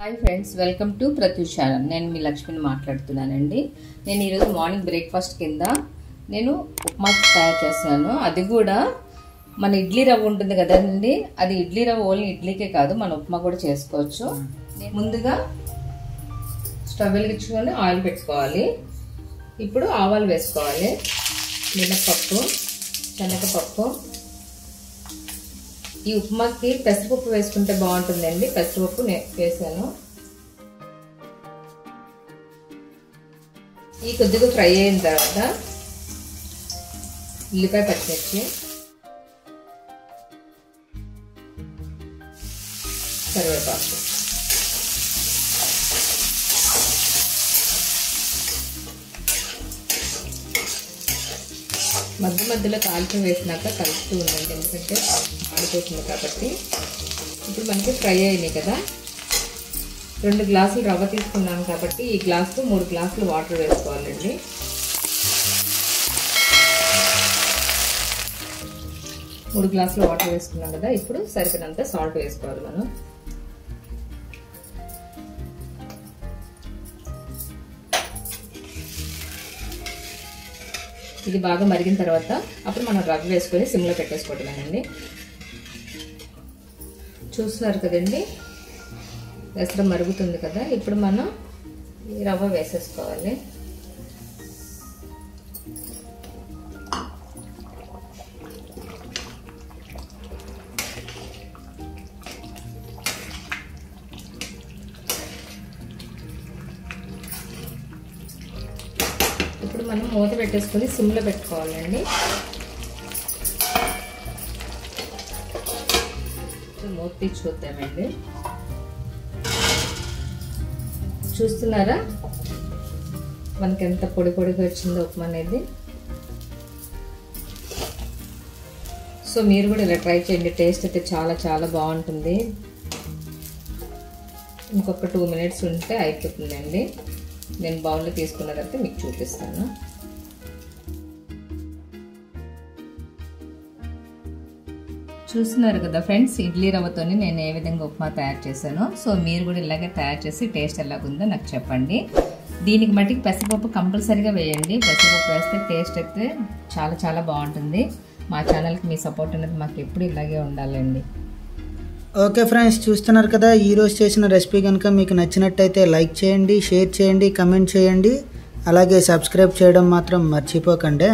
Hi friends, welcome to Pratyush channel. నేను మీ లక్ష్మిని మాట్లాడుతున్నానండి. నేను ఈరోజు మార్నింగ్ బ్రేక్ఫాస్ట్ కింద నేను ఉప్మా తయారు చేస్తున్నాను. అది కూడా మన ఇడ్లీ రవ్వ ఉంటుంది కదండి, అది ఇడ్లీ రవ్వ ఓన్లీ ఇడ్లీకే కాదు, మన ఉప్మా కూడా చేసుకోవచ్చు. ముందుగా స్టవ్ వెలిగించుకొని ఆయిల్ పెట్టుకోవాలి. ఇప్పుడు ఆవాలు వేసుకోవాలి, మినపప్పు, శనగపప్పు. ఈ ఉప్మాకి పెసరపప్పు వేసుకుంటే బాగుంటుందండి. పెసరపప్పు వేసాను. ఈ కొద్దిగా ఫ్రై అయిన తర్వాత ఉల్లిపాయ, పచ్చిమిర్చి, కరివేపాకు, మధ్య మధ్యలో కాల్చి వేసినాక కలుపుతూ ఉండండి, ఎందుకంటే ఆడిపోతుంది కాబట్టి. ఇప్పుడు మనకి ఫ్రై అయినాయి కదా. 2 గ్లాసులు రవ్వ తీసుకున్నాను కాబట్టి ఈ గ్లాసుకు 3 గ్లాసులు వాటర్ వేసుకోవాలండి. మూడు గ్లాసులు వాటర్ వేసుకున్నాం కదా. ఇప్పుడు సరిపడినంత సాల్ట్ వేసుకోవాలి మనం. ఇది బాగా మరిగిన తర్వాత అప్పుడు మనం రవ్వ వేసుకొని సిమ్లో పెట్టేసుకోవటమేనండి. చూస్తున్నారు కదండి, వేసడం మరుగుతుంది కదా. ఇప్పుడు మనం ఈ రవ్వ వేసేసుకోవాలి. ఇప్పుడు మనం మూత పెట్టేసుకొని సిమ్లో పెట్టుకోవాలండి. మూత తీసి చూద్దామండి. చూస్తున్నారా మనకి ఎంత పొడి పొడిగా వచ్చిందో ఉప్మా అనేది. సో మీరు కూడా ఇలా ట్రై చేయండి. టేస్ట్ అయితే చాలా చాలా బాగుంటుంది. ఇంకొక 2 మినిట్స్ ఉంటే అయిపోతుందండి. నేను బౌల్లో తీసుకున్న తర్వాత మీకు చూపిస్తాను. చూస్తున్నారు కదా ఫ్రెండ్స్, ఇడ్లీ రవ్వతోని నేను ఏ విధంగా ఉప్మా తయారు చేశాను. సో మీరు కూడా ఇలాగే తయారు చేసి టేస్ట్ ఎలాగుందో నాకు చెప్పండి. దీనికి మట్టికి పెసరపప్పు కంపల్సరీగా వేయండి. పెసరపప్పు వేస్తే టేస్ట్ అయితే చాలా చాలా బాగుంటుంది. మా ఛానల్కి మీ సపోర్ట్ అనేది మాకు ఎప్పుడు ఇలాగే ఉండాలండి. ఓకే ఫ్రెండ్స్, చూస్తున్నారు కదా, ఈరోజు చేసిన రెసిపీ కనుక మీకు నచ్చినట్టయితే లైక్ చేయండి, షేర్ చేయండి, కమెంట్ చేయండి. అలాగే సబ్స్క్రైబ్ చేయడం మాత్రం మర్చిపోకండి.